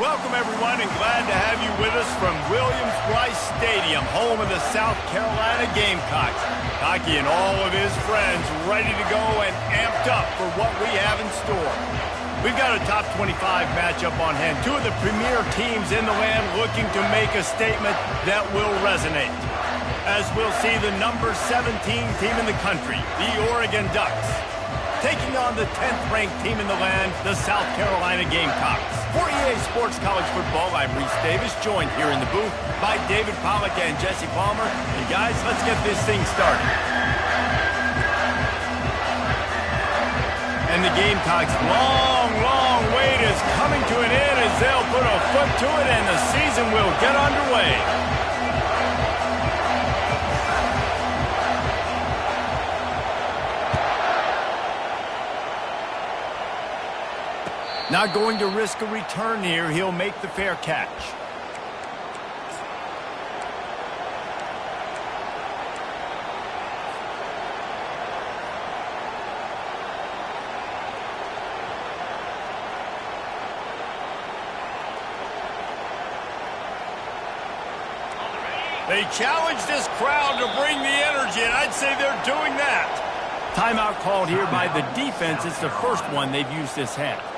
Welcome, everyone, and glad to have you with us from Williams-Brice Stadium, home of the South Carolina Gamecocks. Hockey and all of his friends ready to go and amped up for what we have in store. We've got a top 25 matchup on hand. Two of the premier teams in the land looking to make a statement that will resonate. As we'll see the number 17 team in the country, the Oregon Ducks, taking on the 10th-ranked team in the land, the South Carolina Gamecocks. For EA Sports College Football, I'm Reese Davis, joined here in the booth by David Pollack and Jesse Palmer. And guys, let's get this thing started. And the Gamecocks' long wait is coming to an end as they'll put a foot to it and the season will get underway. Not going to risk a return here. He'll make the fair catch. They challenge this crowd to bring the energy, and I'd say they're doing that. Timeout called here by the defense. It's the first one they've used this half.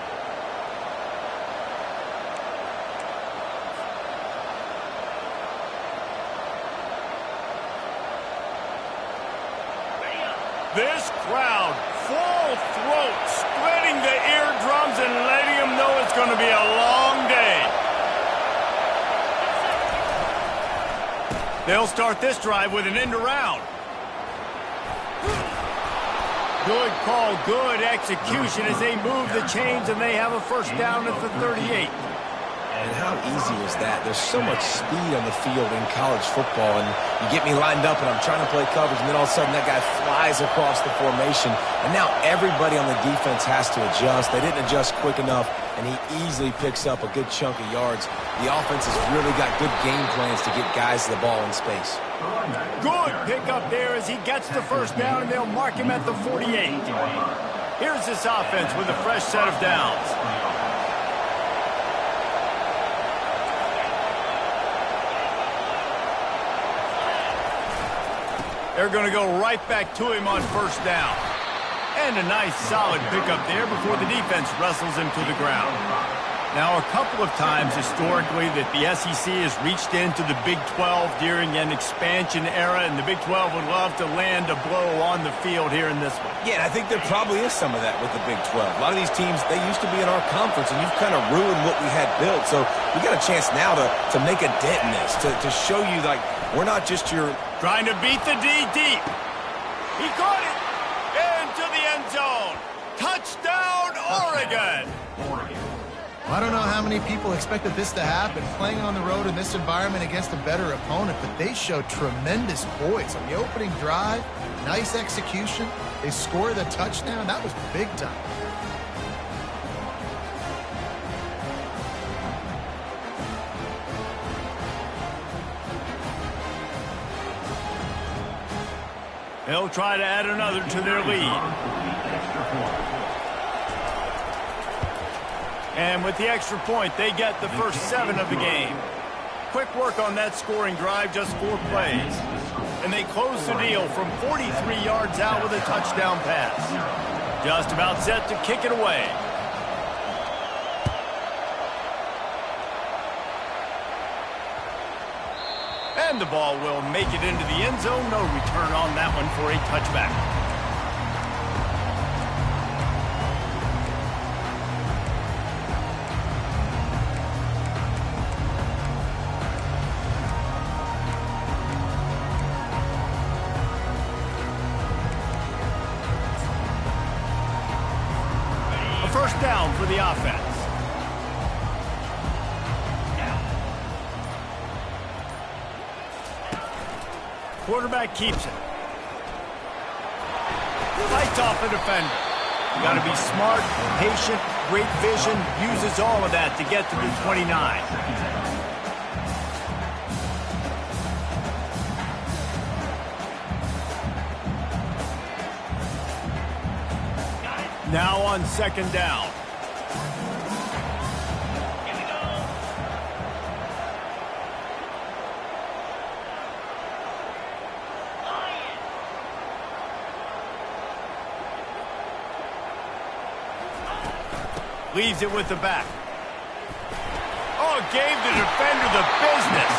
This crowd, full throat, splitting the eardrums and letting them know it's going to be a long day. They'll start this drive with an end around. Good call, good execution as they move the chains and they have a first down at the 38. And how easy is that? There's so much speed on the field in college football, and you get me lined up and I'm trying to play coverage, and then all of a sudden that guy flies across the formation, and now everybody on the defense has to adjust. They didn't adjust quick enough, and he easily picks up a good chunk of yards. The offense has really got good game plans to get guys the ball in space. Good pickup there as he gets the first down, and they'll mark him at the 48. Here's this offense with a fresh set of downs. They're going to go right back to him on first down. And a nice solid pickup there before the defense wrestles him to the ground. Now, a couple of times historically that the SEC has reached into the Big 12 during an expansion era, and the Big 12 would love to land a blow on the field here in this one. Yeah, I think there probably is some of that with the Big 12. A lot of these teams, they used to be in our conference, and you've kind of ruined what we had built. So we got a chance now to make a dent in this, to show you, like, we're not just your... Trying to beat the D deep. He caught it into the end zone. Touchdown, Oregon. I don't know how many people expected this to happen, playing on the road in this environment against a better opponent, but they showed tremendous poise on the opening drive. Nice execution. They scored a touchdown. That was big time. They'll try to add another to their lead. And with the extra point, they get the first 7 of the game. Quick work on that scoring drive, just 4 plays. And they close the deal from 43 yards out with a touchdown pass. Just about set to kick it away. And the ball will make it into the end zone. No return on that one for a touchback. First down for the offense. Quarterback keeps it. Fights off the defender. You got to be smart, patient, great vision, uses all of that to get to the 29. Now on second down. Leaves it with the back. Oh, gave the defender the business.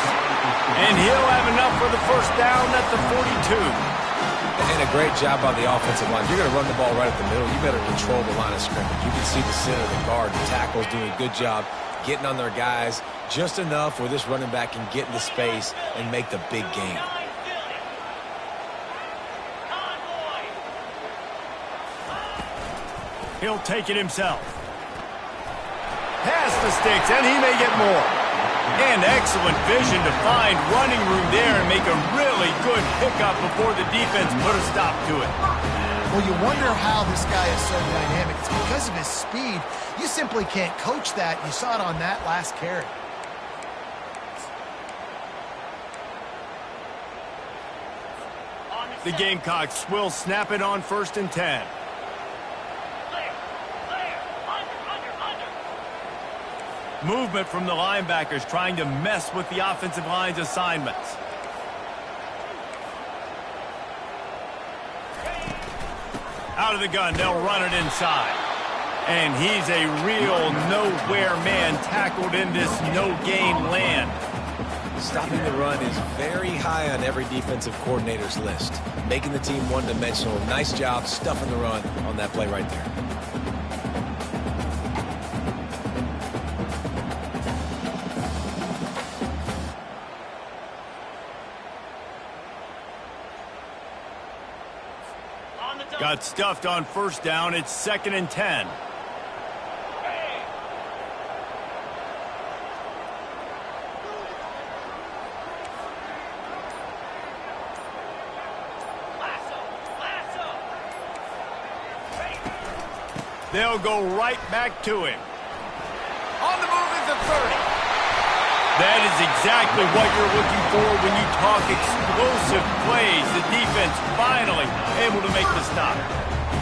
And he'll have enough for the first down at the 42. And a great job by the offensive line. You're going to run the ball right at the middle. You better control the line of scrimmage. You can see the center of the guard. The tackle's doing a good job getting on their guys just enough where this running back can get into space and make the big game. He'll take it himself. Pass the sticks, and he may get more. And excellent vision to find running room there and make a really good pickup before the defense put a stop to it. Well, you wonder how this guy is so dynamic. It's because of his speed. You simply can't coach that. You saw it on that last carry. The Gamecocks will snap it on 1st and 10. Movement from the linebackers trying to mess with the offensive line's assignments. Out of the gun, they'll run it inside. And he's a real nowhere man tackled in this no-gain land. Stopping the run is very high on every defensive coordinator's list. Making the team one-dimensional. Nice job stuffing the run on that play right there. Got stuffed on 1st down. It's 2nd and 10. They'll go right back to him. On the move is the 30. That is exactly what you're looking for when you talk explosive plays. The defense finally able to make the stop.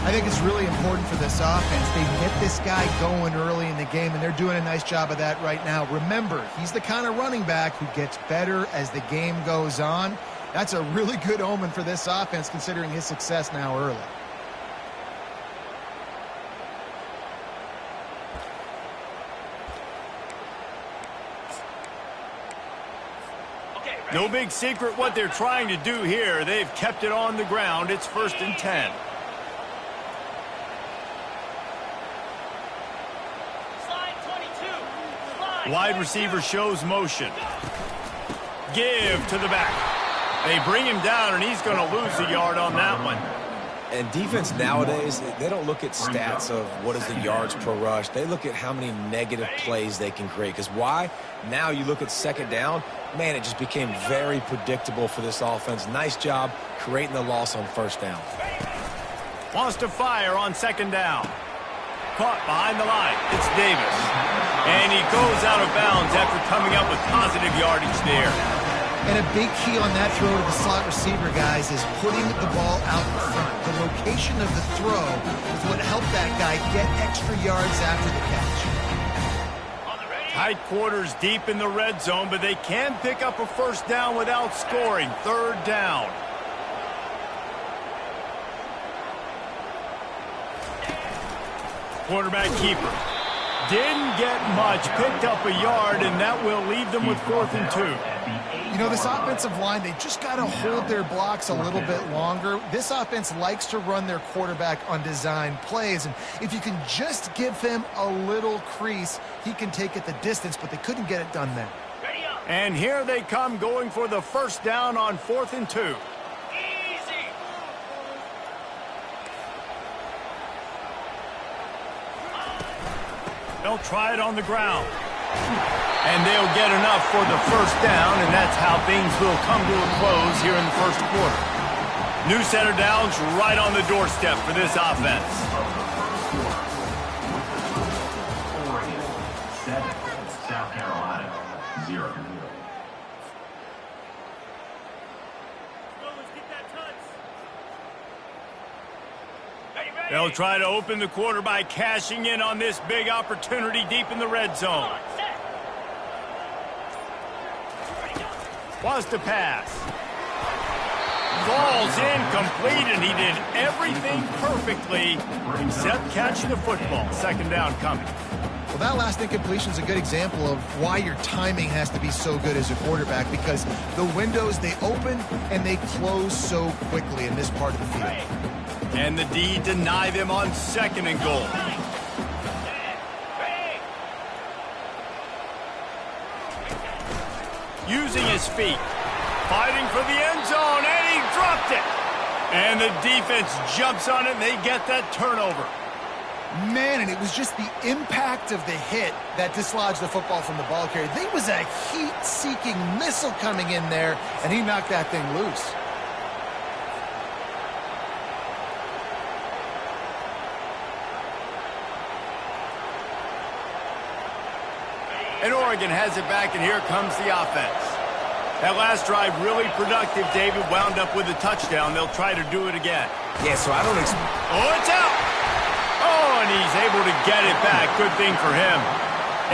I think it's really important for this offense. They get this guy going early in the game, and they're doing a nice job of that right now. Remember, he's the kind of running back who gets better as the game goes on. That's a really good omen for this offense, considering his success now early. No big secret what they're trying to do here. They've kept it on the ground. It's 1st and 10. Wide receiver shows motion. Give to the back. They bring him down, and he's going to lose a yard on that one. And defense nowadays, they don't look at stats of what is the yards per rush. They look at how many negative plays they can create. Because why? Now you look at 2nd down, man, it just became very predictable for this offense. Nice job creating the loss on 1st down. Wants to fire on 2nd down. Caught behind the line. It's Davis. And he goes out of bounds after coming up with positive yardage there. And a big key on that throw to the slot receiver, guys, is putting the ball out in front. The location of the throw is what helped that guy get extra yards after the catch. Tight quarters deep in the red zone, but they can pick up a 1st down without scoring. 3rd down. Quarterback keeper. Didn't get much, picked up a yard, and that will leave them with 4th and 2. You know, this offensive line, they just got to hold their blocks a little bit longer. This offense likes to run their quarterback on design plays, and if you can just give him a little crease, he can take it the distance, but they couldn't get it done there. And here they come going for the 1st down on 4th and 2. They'll try it on the ground. And they'll get enough for the 1st down, and that's how things will come to a close here in the 1st quarter. New set of downs right on the doorstep for this offense. 7, South Carolina, 0. They'll try to open the quarter by cashing in on this big opportunity deep in the red zone. Wants to pass. Falls incomplete, and he did everything perfectly except catch the football. 2nd down coming. Well, that last incompletion is a good example of why your timing has to be so good as a quarterback, because the windows, they open and they close so quickly in this part of the field. And the D deny them on 2nd and goal. Using his feet, fighting for the end zone, and he dropped it. And the defense jumps on it, and they get that turnover. Man, and it was just the impact of the hit that dislodged the football from the ball carrier. There was a heat-seeking missile coming in there, and he knocked that thing loose. And Oregon has it back, and here comes the offense. That last drive really productive. David wound up with a touchdown. They'll try to do it again. Yeah, so I don't expect... Oh, it's out! Oh, and he's able to get it back. Good thing for him.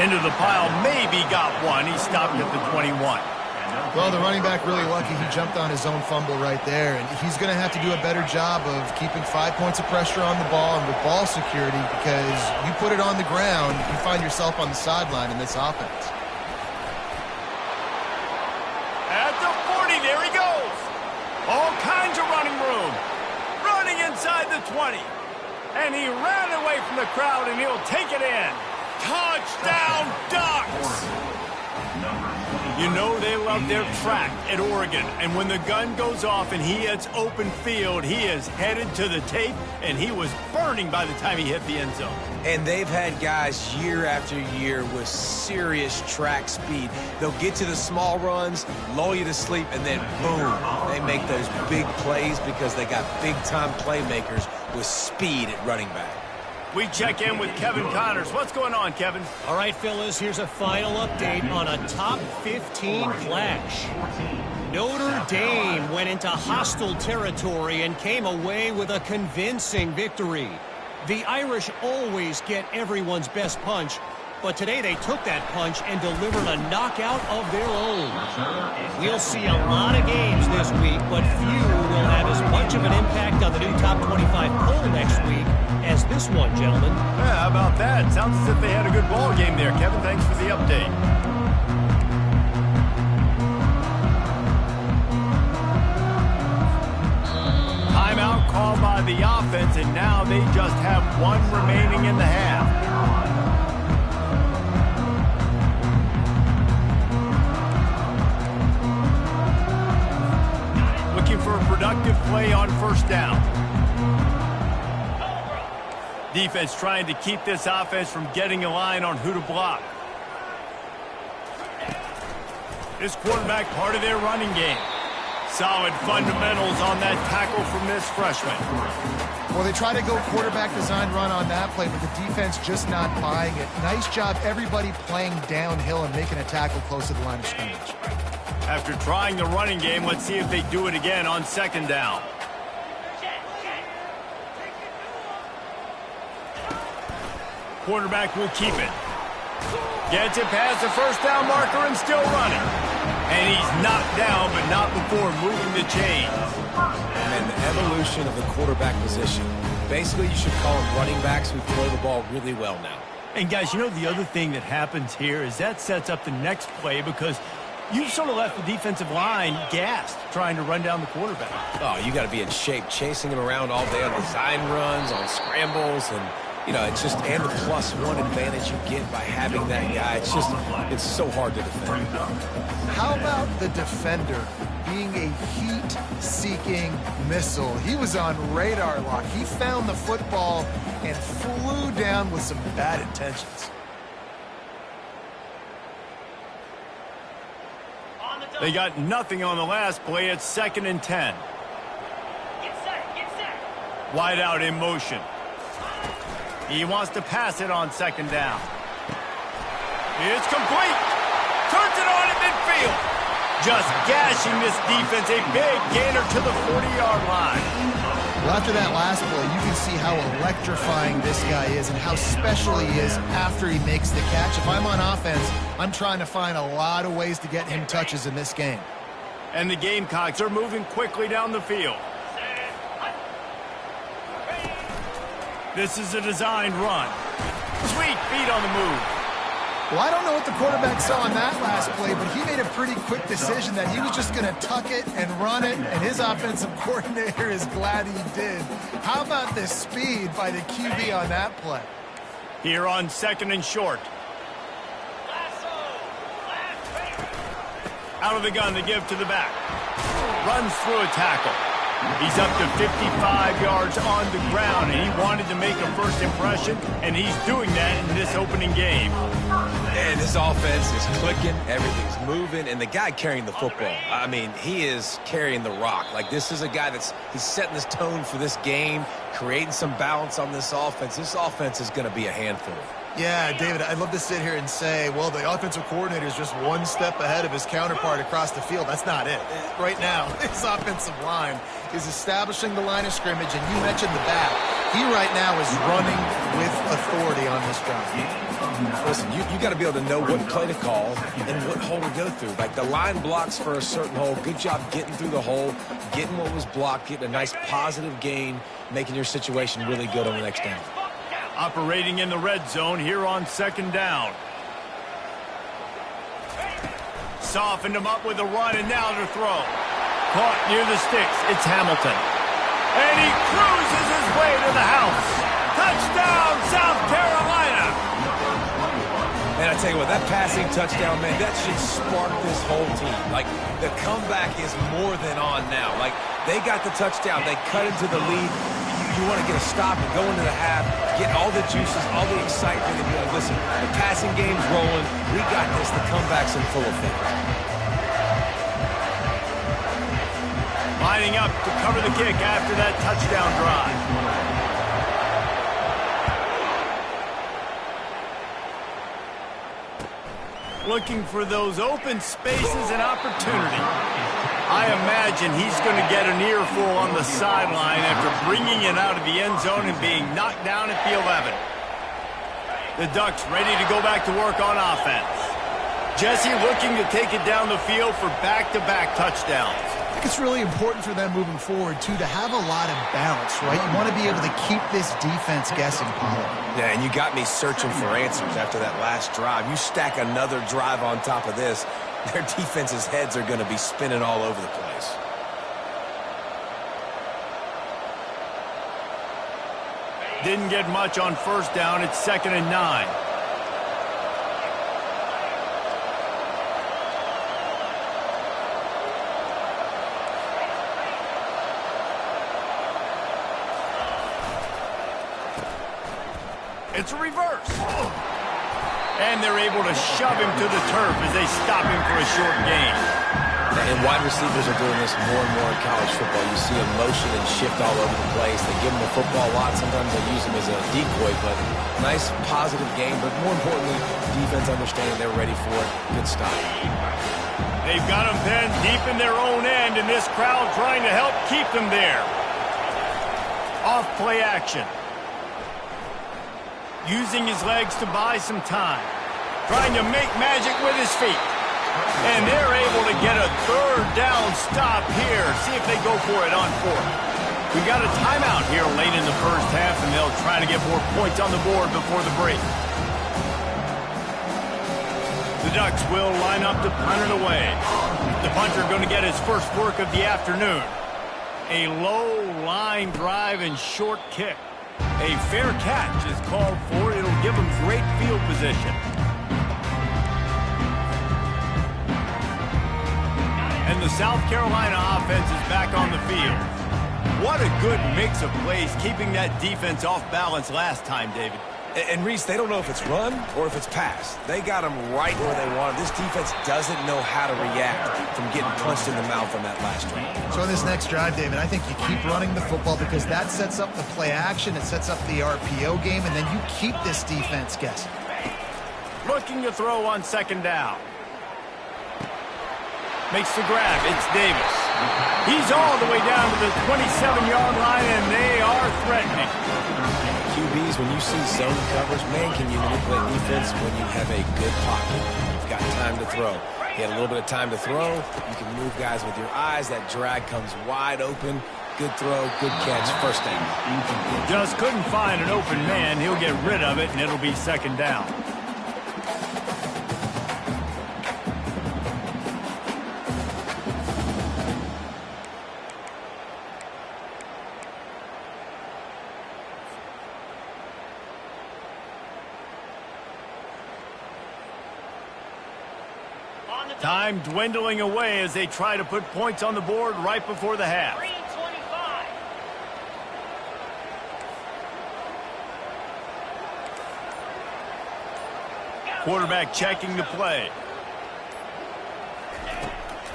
Into the pile, maybe got one. He stopped at the 21. Well, the running back really lucky he jumped on his own fumble right there, and he's going to have to do a better job of keeping 5 points of pressure on the ball and with ball security, because you put it on the ground, you find yourself on the sideline in this offense. At the 40, there he goes. All kinds of running room. Running inside the 20. And he ran away from the crowd, and he'll take it in. Touchdown, Ducks! You know they love their track at Oregon, and when the gun goes off and he hits open field, he is headed to the tape, and he was burning by the time he hit the end zone. And they've had guys year after year with serious track speed. They'll get to the small runs, lull you to sleep, and then boom, they make those big plays because they got big-time playmakers with speed at running back. We check in with Kevin Connors. What's going on, Kevin? All right, fellas, here's a final update on a top 15 clash. Notre Dame went into hostile territory and came away with a convincing victory. The Irish always get everyone's best punch, but today they took that punch and delivered a knockout of their own. We'll see a lot of games this week, but few will have as much of an impact on the new top 25 poll next week as this one, gentlemen. Yeah, how about that? Sounds as if they had a good ball game there. Kevin, thanks for the update. Timeout called by the offense, and now they just have one remaining in the half. Looking for a productive play on 1st down. Defense trying to keep this offense from getting a line on who to block. This quarterback part of their running game. Solid fundamentals on that tackle from this freshman. Well, they try to go quarterback design run on that play, but the defense just not buying it. Nice job, everybody playing downhill and making a tackle close to the line of scrimmage. After trying the running game, let's see if they do it again on 2nd down. Quarterback will keep it. Gets it past the 1st down marker and still running. And he's knocked down, but not before moving the chains. And the evolution of the quarterback position. Basically, you should call them running backs who throw the ball really well now. And guys, you know the other thing that happens here is that sets up the next play, because you sort of left the defensive line gassed trying to run down the quarterback. Oh, you got to be in shape, chasing him around all day on design runs, on scrambles, and you know, it's just, and the +1 advantage you get by having that guy. It's just, it's so hard to defend. How about the defender being a heat-seeking missile? He was on radar lock. He found the football and flew down with some bad intentions. They got nothing on the last play. It's 2nd and 10. Wide out in motion. He wants to pass it on 2nd down. It's complete. Turns it on at midfield. Just gashing this defense. A big gainer to the 40-yard line. Well, after that last play, you can see how electrifying this guy is and how special he is after he makes the catch. If I'm on offense, I'm trying to find a lot of ways to get him touches in this game. And the Gamecocks are moving quickly down the field. This is a designed run. Sweet feet on the move. Well, I don't know what the quarterback saw on that last play, but he made a pretty quick decision that he was just going to tuck it and run it, and his offensive coordinator is glad he did. How about the speed by the QB on that play? Here on 2nd and short. Out of the gun to give to the back. Runs through a tackle. He's up to 55 yards on the ground, and he wanted to make a first impression, and he's doing that in this opening game. And this offense is clicking, everything's moving, and the guy carrying the football, I mean, he is carrying the rock. Like, this is a guy he's setting this tone for this game, creating some balance on this offense. This offense is going to be a handful. Yeah, David, I'd love to sit here and say, well, the offensive coordinator is just one step ahead of his counterpart across the field. That's not it. Right now, his offensive line is establishing the line of scrimmage, and you mentioned the back. He right now is running with authority on this drive. Listen, you got to be able to know what play to call and what hole to go through. Like, the line blocks for a certain hole. Good job getting through the hole, getting what was blocked, getting a nice positive gain, making your situation really good on the next down. Operating in the red zone here on 2nd down. Softened him up with a run, and now to throw. Caught near the sticks. It's Hamilton. And he cruises his way to the house. Touchdown, South Carolina. And I tell you what, that passing touchdown, man, that should spark this whole team. Like, the comeback is more than on now. Like, they got the touchdown. They cut into the lead. You want to get a stop and go into the half, get all the juices, all the excitement, and be like, listen, the passing game's rolling. We got this. The comeback's in full effect. Lining up to cover the kick after that touchdown drive. Looking for those open spaces and opportunity. I imagine he's going to get an earful on the sideline after bringing it out of the end zone and being knocked down at the 11. The Ducks ready to go back to work on offense. Jesse looking to take it down the field for back-to-back touchdowns. I think it's really important for them moving forward, too, to have a lot of balance, right? You want to be able to keep this defense guessing, Paulo. Yeah, and you got me searching for answers after that last drive. You stack another drive on top of this, their defense's heads are going to be spinning all over the place. Didn't get much on 1st down. It's 2nd and 9. It's a reverse. And they're able to shove him to the turf as they stop him for a short gain. And wide receivers are doing this more and more in college football. You see them motion and shift all over the place. They give them the football a lot. Sometimes they use them as a decoy, but nice, positive game. But more importantly, defense understanding they're ready for it. Good stop. They've got them pinned deep in their own end, and this crowd trying to help keep them there. Off play action. Using his legs to buy some time. Trying to make magic with his feet. And they're able to get a 3rd down stop here. See if they go for it on 4th. We've got a timeout here late in the 1st half, and they'll try to get more points on the board before the break. The Ducks will line up to punt it away. The punter going to get his first work of the afternoon. A low line drive and short kick. A fair catch is called for. It'll give them great field position. And the South Carolina offense is back on the field. What a good mix of plays, keeping that defense off balance last time, David. And Reese, they don't know if it's run or if it's pass. They got them right where they want them. This defense doesn't know how to react from getting punched in the mouth on that last drive. So in this next drive, David, I think you keep running the football because that sets up the play action, it sets up the RPO game, and then you keep this defense guessing. Looking to throw on 2nd down. Makes the grab. It's Davis. He's all the way down to the 27-yard line, and they are threatening. QBs, when you see zone coverage, man, can you manipulate defense when you have a good pocket. You've got time to throw. You had a little bit of time to throw. You can move guys with your eyes. That drag comes wide open. Good throw, good catch, 1st down. Just couldn't find an open man. He'll get rid of it, and it'll be 2nd down. Time dwindling away as they try to put points on the board right before the half. Quarterback checking the play.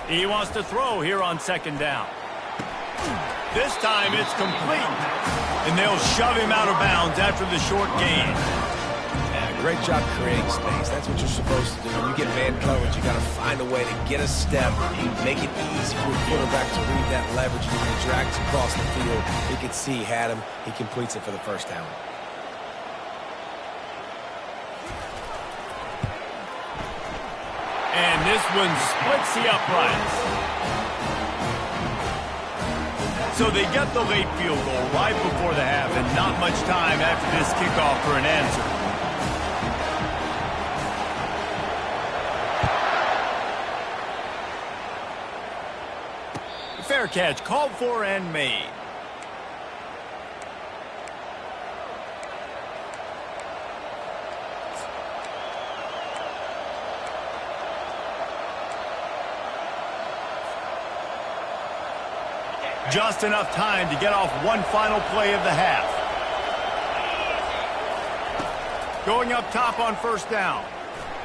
He wants to throw here on second down. This time it's complete. And they'll shove him out of bounds after the short gain. Yeah, great job creating space. That's what you're supposed to do. When you get man coverage, you got to find a way to get a step, make it easy for a quarterback to read that leverage, and he drags across the field. You can see he had him. He completes it for the first down. And this one splits the uprights. So they get the late field goal right before the half, and not much time after this kickoff for an answer. Fair catch called for and made. Just enough time to get off one final play of the half. Going up top on first down.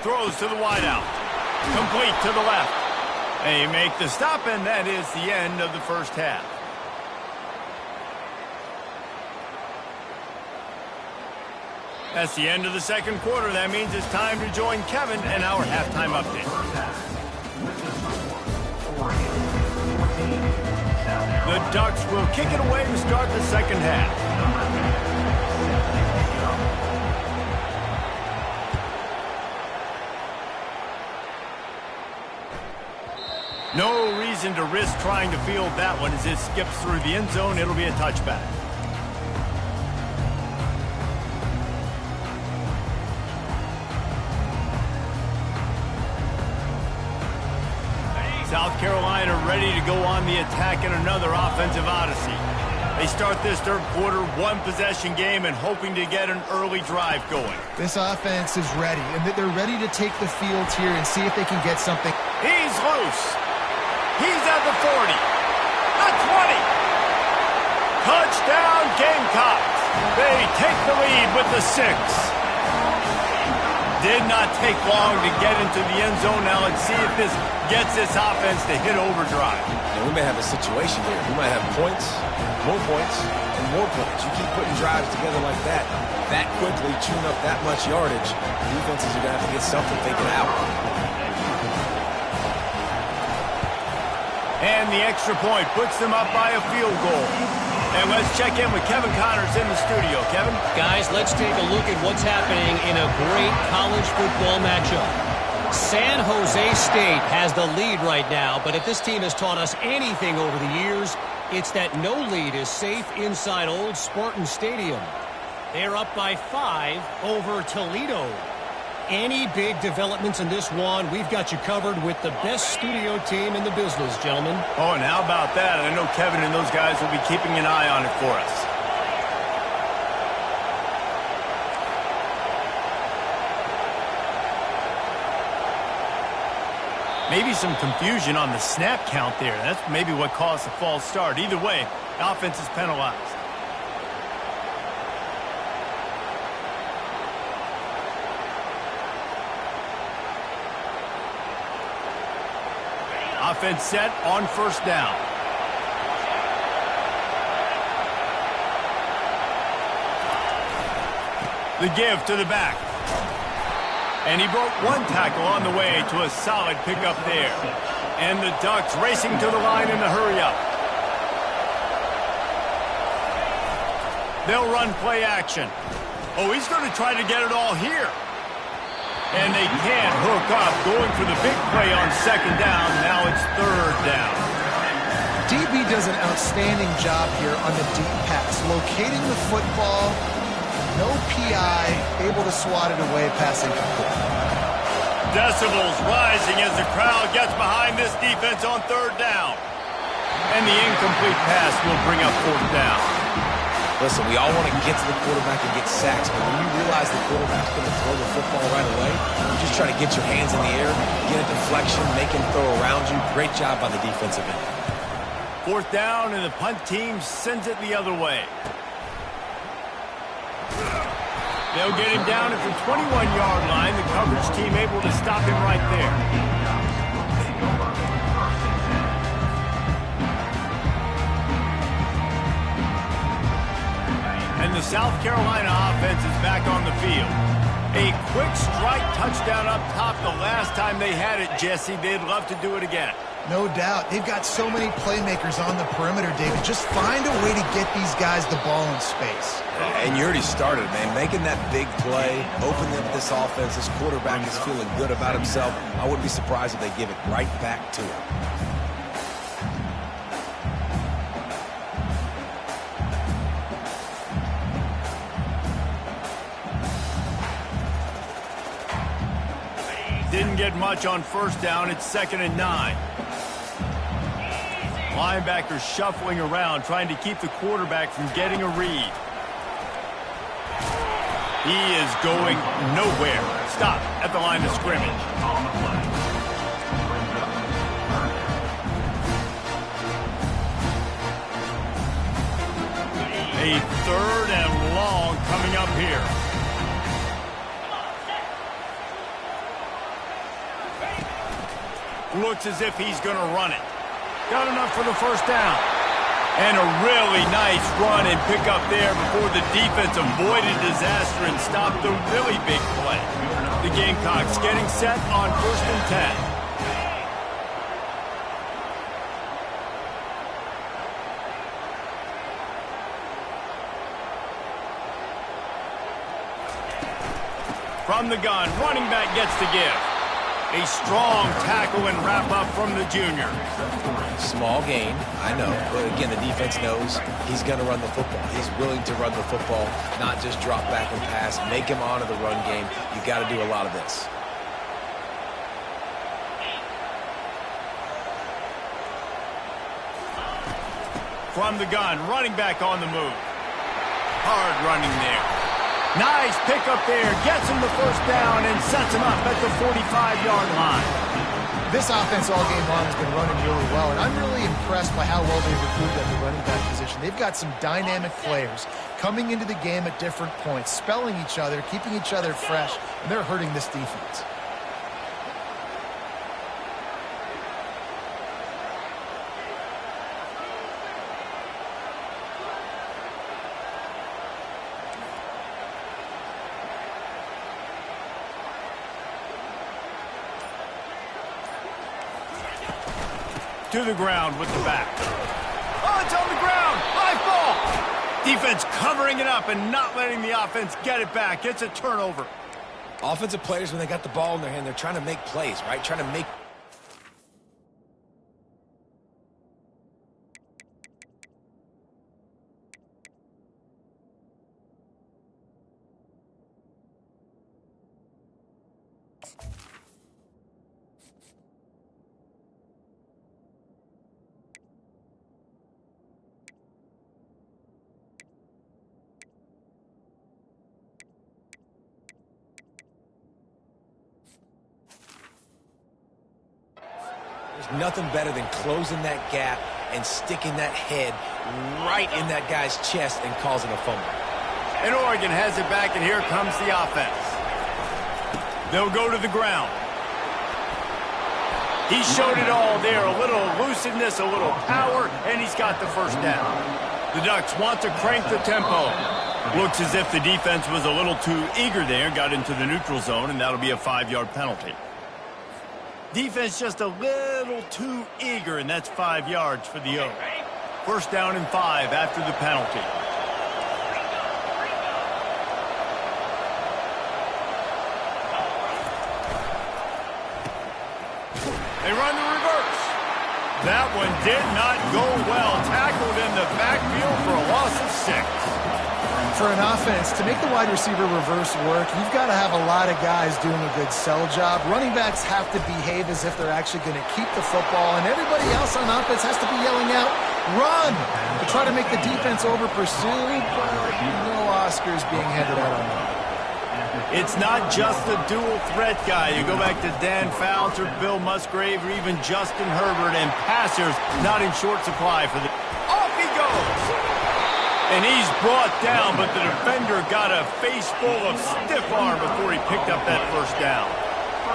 Throws to the wideout. Complete to the left. They make the stop, and that is the end of the first half. That's the end of the second quarter. That means it's time to join Kevin and our halftime update. The Ducks will kick it away to start the second half. No reason to risk trying to field that one as it skips through the end zone. It'll be a touchback. South Carolina ready to go on the attack in another offensive odyssey. They start this third quarter one-possession game and hoping to get an early drive going. This offense is ready, and they're ready to take the field here and see if they can get something. He's loose. He's at the 40. The 20. Touchdown Gamecocks. They take the lead with the 6. Did not take long to get into the end zone. Now let's see if this gets this offense to hit overdrive. And we may have a situation here. We might have points, and more points. You keep putting drives together like that quickly, tune up that much yardage, defenses are going to have to get something figured out. And the extra point puts them up by a field goal. And let's check in with Kevin Connors in the studio. Kevin? Guys, let's take a look at what's happening in a great college football matchup. San Jose State has the lead right now, but if this team has taught us anything over the years, it's that no lead is safe inside old Spartan Stadium. They're up by 5 over Toledo. Any big developments in this one, we've got you covered with the best studio team in the business, gentlemen. Oh, and how about that? I know Kevin and those guys will be keeping an eye on it for us. Maybe some confusion on the snap count there. That's maybe what caused the false start. Either way, the offense is penalized. Offense set on first down. The give to the back. And he broke one tackle on the way to a solid pickup there. And the Ducks racing to the line in the hurry up. They'll run play action. Oh, he's going to try to get it all here. And they can't hook up, going for the big play on second down. Now it's third down. DB does an outstanding job here on the deep pass, locating the football, no PI, able to swat it away, passing complete. Decibels rising as the crowd gets behind this defense on third down. And the incomplete pass will bring up fourth down. Listen, we all want to get to the quarterback and get sacks, but when you realize the quarterback's going to throw the football right away, you just try try to get your hands in the air, get a deflection, make him throw around you. Great job by the defensive end. 4th down, and the punt team sends it the other way. They'll get him down at the 21-yard line. The coverage team able to stop him right there. And the South Carolina offense is back on the field. A quick strike touchdown up top the last time they had it, Jesse. They'd love to do it again. No doubt. They've got so many playmakers on the perimeter, David. Just find a way to get these guys the ball in space. And you already started, man. Making that big play, opening up this offense. This quarterback is feeling good about himself. I wouldn't be surprised if they give it right back to him. Didn't get much on 1st down. It's 2nd and 9. Linebackers shuffling around, trying to keep the quarterback from getting a read. He is going nowhere. Stop at the line of scrimmage. A 3rd and long coming up here. Looks as if he's going to run it. Got enough for the 1st down. And a really nice run and pick up there before the defense avoided disaster and stopped the really big play. The Gamecocks getting set on 1st and 10. From the gun, running back gets the give. A strong tackle and wrap-up from the junior. Small gain, I know. But again, the defense knows he's going to run the football. He's willing to run the football, not just drop back and pass. Make him honor the run game. You got to do a lot of this. From the gun, running back on the move. Hard running there. Nice pick up there, gets him the 1st down and sets him up at the 45-yard line. This offense all game long has been running really well, and I'm really impressed by how well they've recruited at the running back position. They've got some dynamic players coming into the game at different points, spelling each other, keeping each other fresh, and they're hurting this defense. To the ground with the back. Oh, it's on the ground. High ball. Defense covering it up and not letting the offense get it back. It's a turnover. Offensive players, when they got the ball in their hand, they're trying to make plays, right? Trying to make... There's nothing better than closing that gap and sticking that head right in that guy's chest and causing a fumble. And Oregon has it back, and here comes the offense. They'll go to the ground. He showed it all there, a little elusiveness, a little power, and he's got the 1st down. The Ducks want to crank the tempo. Looks as if the defense was a little too eager there, got into the neutral zone, and that'll be a 5-yard penalty. Defense just a little too eager, and that's 5 yards for the O. 1st down and 5 after the penalty. They run the reverse. That one did not go well. Tackled in the backfield for a loss of 6. For an offense, to make the wide receiver reverse work, you've got to have a lot of guys doing a good sell job. Running backs have to behave as if they're actually going to keep the football, and everybody else on offense has to be yelling out, run, to try to make the defense over-pursue, but no Oscars being handed out on that. It's not just the dual threat guy. You go back to Dan Fouts or Bill Musgrave or even Justin Herbert, and passers not in short supply for the... Off he goes! And he's brought down, but the defender got a face full of stiff arm before he picked up that first down.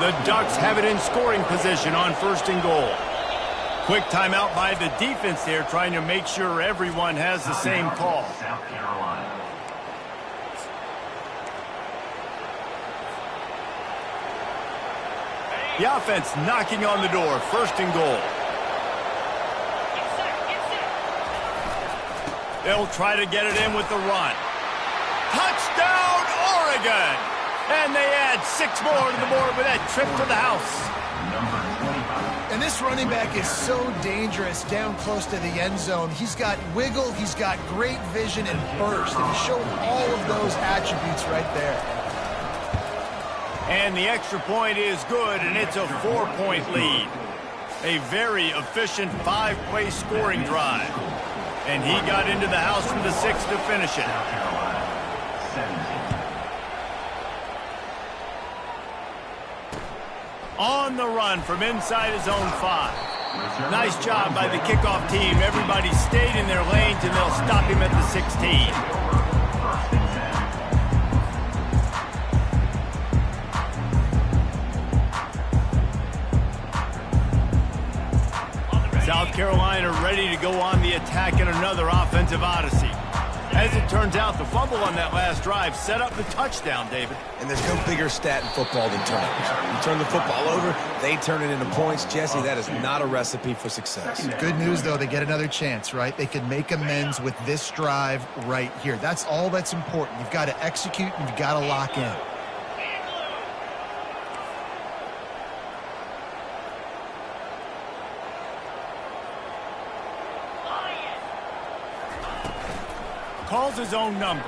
The Ducks have it in scoring position on 1st and goal. Quick timeout by the defense there, trying to make sure everyone has the same call. South Carolina. The offense knocking on the door, 1st and goal. They'll try to get it in with the run. Touchdown, Oregon! And they add 6 more to the board with that trip to the house. And this running back is so dangerous down close to the end zone. He's got wiggle, he's got great vision and burst, and he showed all of those attributes right there. And the extra point is good, and it's a 4-point lead. A very efficient 5-play scoring drive. And he got into the house from the 6 to finish it. South Carolina, 17. On the run from inside his own 5. Nice job by the kickoff team. Everybody stayed in their lanes, and they'll stop him at the 16. South Carolina ready to go on the attack in another offensive odyssey. As it turns out, the fumble on that last drive set up the touchdown, David. And there's no bigger stat in football than turnovers. You turn the football over, they turn it into points. Jesse, that is not a recipe for success. Good news, though, they get another chance, right? They can make amends with this drive right here. That's all that's important. You've got to execute, and you've got to lock in. Calls his own number.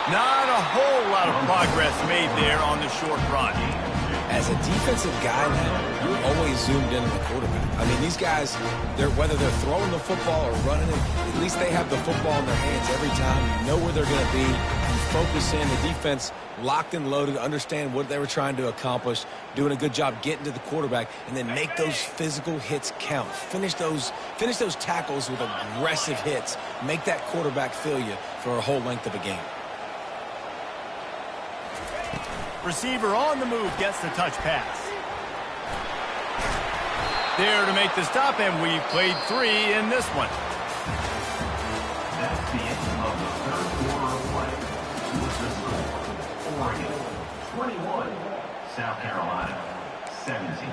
Not a whole lot of progress made there on the short run. As a defensive guy now, you're always zoomed in on the quarterback. I mean, these guys, whether they're throwing the football or running it, at least they have the football in their hands every time. You know where they're going to be. You focus in. The defense locked and loaded, understand what they were trying to accomplish, doing a good job getting to the quarterback, and then make those physical hits count. Finish those tackles with aggressive hits. Make that quarterback feel you for a whole length of a game. Receiver on the move gets the touch pass. There to make the stop, and we've played 3 in this one. That's the end of the third quarter of play. With the score, Oregon 21, South Carolina 17.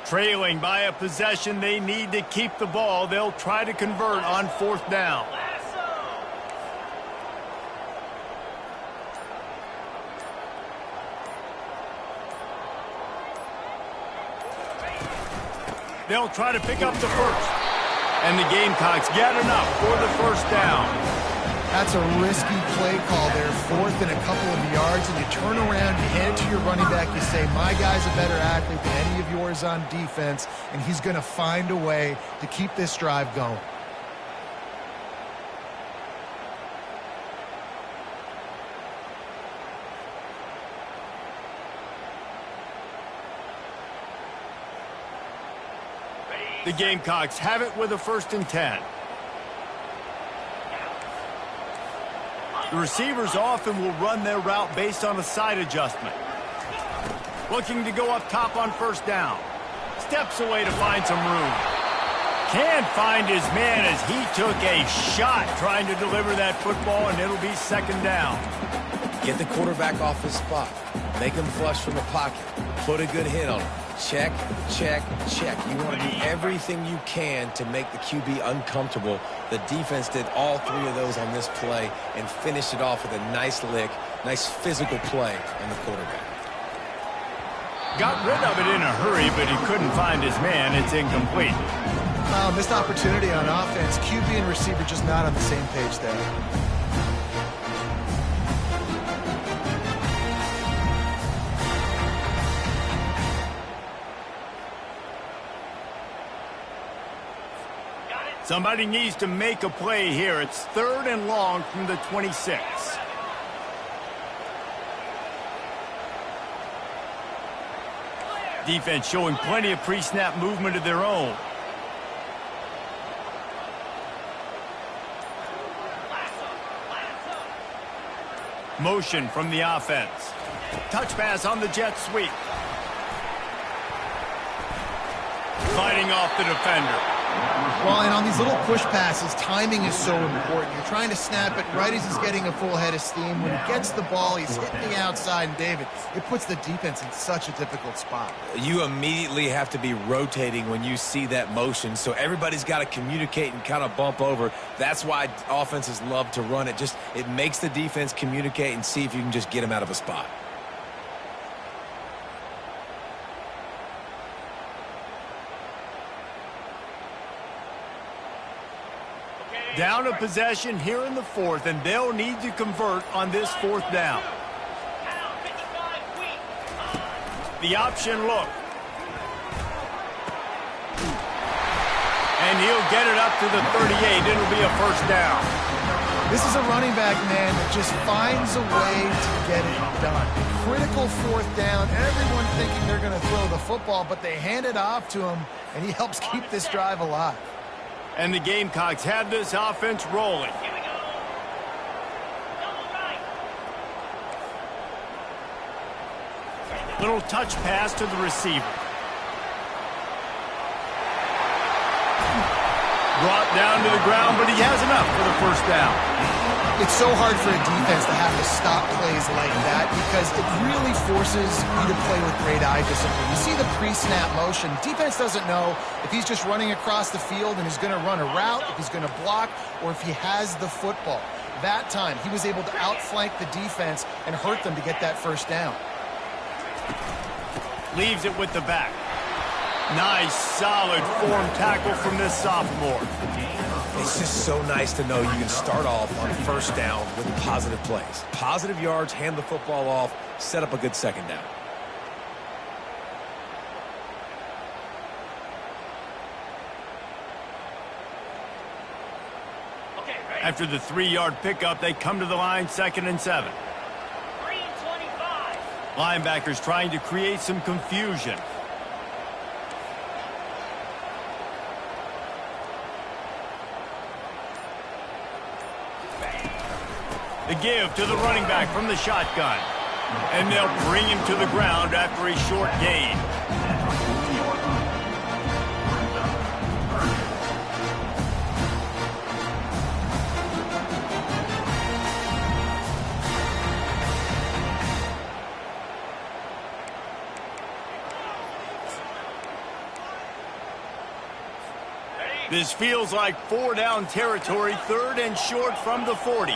Trailing by a possession, they need to keep the ball. They'll try to convert on 4th down. They'll try to pick up the first. And the Gamecocks get enough for the 1st down. That's a risky play call there, 4th and a couple of yards, and you turn around, you hand it to your running back, you say, my guy's a better athlete than any of yours on defense, and he's going to find a way to keep this drive going. The Gamecocks have it with a 1st and 10. The receivers often will run their route based on a side adjustment. Looking to go up top on 1st down. Steps away to find some room. Can't find his man as he took a shot trying to deliver that football, and it'll be 2nd down. Get the quarterback off his spot. Make him flush from the pocket. Put a good hit on him. Check, check, check. You want to do everything you can to make the QB uncomfortable. The defense did all 3 of those on this play and finished it off with a nice lick, nice physical play on the quarterback. Got rid of it in a hurry, but he couldn't find his man. It's incomplete. Missed opportunity on offense. QB and receiver just not on the same page there. Somebody needs to make a play here. It's 3rd and long from the 26. Defense showing plenty of pre-snap movement of their own. Motion from the offense. Touch pass on the jet sweep. Fighting off the defender. Well, and on these little push passes, timing is so important. You're trying to snap it right as he's getting a full head of steam. When he gets the ball, he's hitting the outside, and David, it puts the defense in such a difficult spot. You immediately have to be rotating when you see that motion, so everybody's got to communicate and kind of bump over. That's why offenses love to run it. It makes the defense communicate and see if you can just get them out of a spot. Down a possession here in the 4th, and they'll need to convert on this 4th down. The option look. And he'll get it up to the 38. It'll be a 1st down. This is a running back, man, that just finds a way to get it done. Critical 4th down. Everyone thinking they're going to throw the football, but they hand it off to him, and he helps keep this drive alive. And the Gamecocks have this offense rolling. Little touch pass to the receiver. Brought down to the ground, but he has enough for the 1st down. It's so hard for a defense to have to stop plays like that because it really forces you to play with great eye discipline. You see the pre-snap motion. Defense doesn't know if he's just running across the field and he's going to run a route, if he's going to block, or if he has the football. That time, he was able to outflank the defense and hurt them to get that 1st down. Leaves it with the back. Nice, solid form tackle from this sophomore. It's just so nice to know you can start off on 1st down with positive plays. Positive yards, hand the football off, set up a good 2nd down. After the 3-yard pickup, they come to the line, 2nd and 7. Linebackers trying to create some confusion. The give to the running back from the shotgun. And they'll bring him to the ground after a short gain. This feels like 4-down territory, 3rd and short from the 40.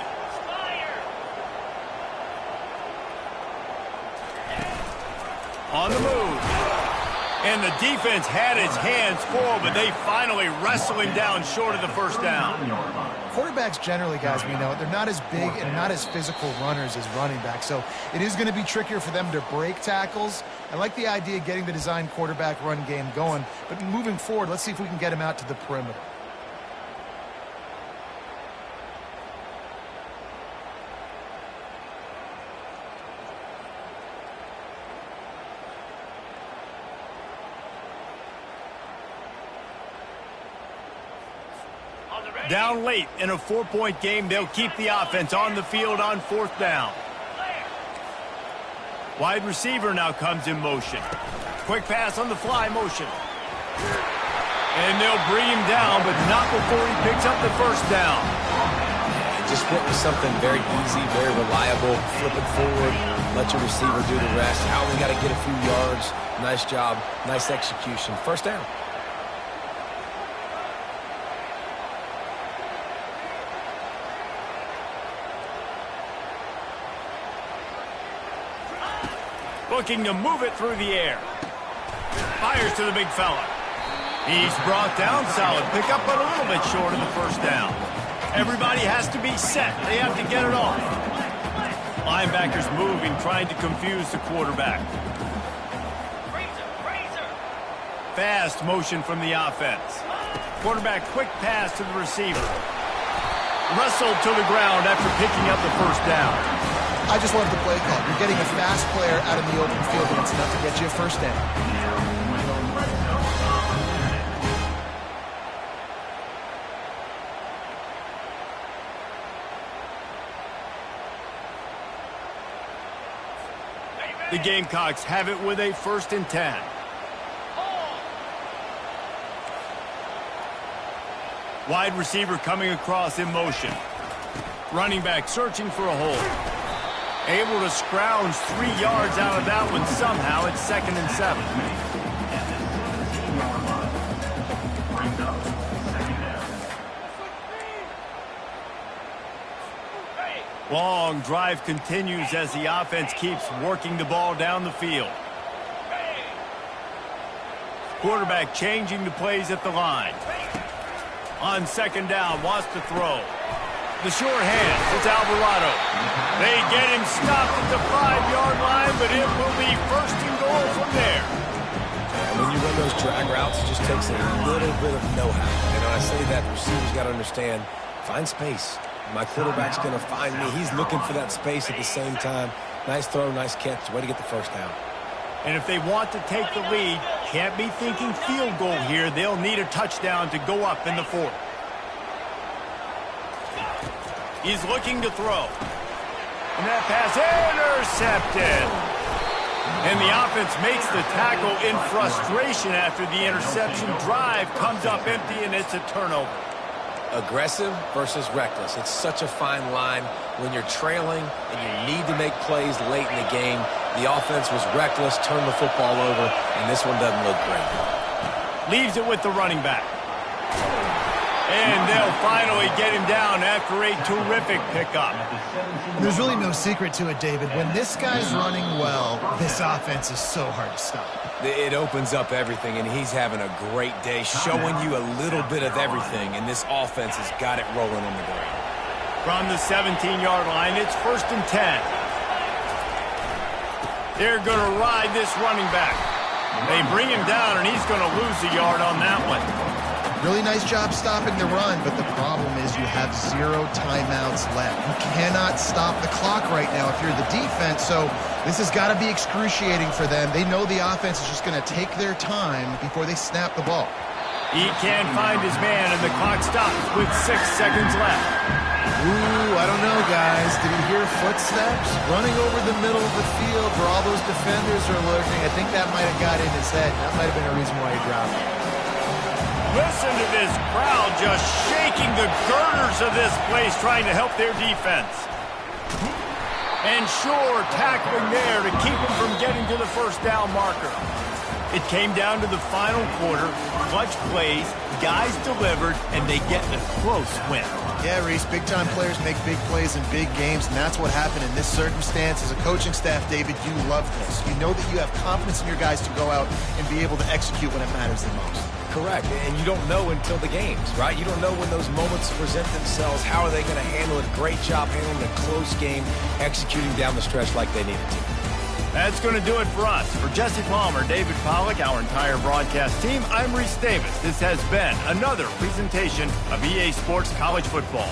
On the move. And the defense had its hands full, but they finally wrestle him down short of the 1st down. Quarterbacks generally, guys, we know, they're not as big and not as physical runners as running backs, so it is going to be trickier for them to break tackles. I like the idea of getting the design quarterback run game going, but moving forward, let's see if we can get him out to the perimeter. Down late in a 4-point game, they'll keep the offense on the field on 4th down. Wide receiver now comes in motion. Quick pass on the fly motion. And they'll bring him down, but not before he picks up the 1st down. Just went with something very easy, very reliable. Flip it forward, let your receiver do the rest. How we got to get a few yards. Nice job, nice execution. 1st down. Looking to move it through the air. Fires to the big fella. He's brought down, solid pickup, but a little bit short of the 1st down. Everybody has to be set. They have to get it off. Linebackers moving, trying to confuse the quarterback. Fast motion from the offense. Quarterback quick pass to the receiver. Wrestled to the ground after picking up the first down. I just love the play call. You're getting a fast player out in the open field, and it's enough to get you a first down. The Gamecocks have it with a 1st and 10. Wide receiver coming across in motion. Running back searching for a hole. Able to scrounge 3 yards out of that one somehow. It's 2nd and 7. Long drive continues as the offense keeps working the ball down the field. Quarterback changing the plays at the line. On 2nd down, wants to throw. The short hand, it's Alvarado. They get him stopped at the 5-yard line, but it will be 1st and goal from there. And when you run those drag routes, it just takes a little bit of know-how. And when I say that, the receivers got to understand, find space. My quarterback's going to find me. He's looking for that space at the same time. Nice throw, nice catch. Way to get the first down. And if they want to take the lead, can't be thinking field goal here. They'll need a touchdown to go up in the 4th. He's looking to throw. And that pass intercepted. And the offense makes the tackle in frustration after the interception. Drive comes up empty, and it's a turnover. Aggressive versus reckless. It's such a fine line when you're trailing and you need to make plays late in the game. The offense was reckless, turned the football over, and this one doesn't look great. Leaves it with the running back. And they'll finally get him down after a terrific pickup. There's really no secret to it, David. When this guy's running well, this offense is so hard to stop. It opens up everything, and he's having a great day, showing you a little bit of everything, and this offense has got it rolling on the ground. From the 17-yard line, it's 1st and 10. They're going to ride this running back. They bring him down, and he's going to lose a yard on that one. Really nice job stopping the run, but the problem is you have 0 timeouts left. You cannot stop the clock right now if you're the defense, so this has got to be excruciating for them. They know the offense is just going to take their time before they snap the ball. He can't find his man, and the clock stops with 6 seconds left. Ooh, I don't know, guys. Did he hear footsteps? Running over the middle of the field where all those defenders are lurking. I think that might have got in his head. That might have been a reason why he dropped it. Listen to this crowd just shaking the girders of this place, trying to help their defense. And sure, tackling there to keep him from getting to the 1st down marker. It came down to the final quarter, clutch plays, guys delivered, and they get a close win. Yeah, Reese, big-time players make big plays in big games, and that's what happened in this circumstance. As a coaching staff, David, you love this. You know that you have confidence in your guys to go out and be able to execute when it matters the most. Correct, and you don't know until the games, right? You don't know when those moments present themselves. How are they going to handle it? Great job handling a close game, executing down the stretch like they needed to. That's going to do it for us. For Jesse Palmer, David Pollack, our entire broadcast team, I'm Reese Davis. This has been another presentation of EA Sports College Football.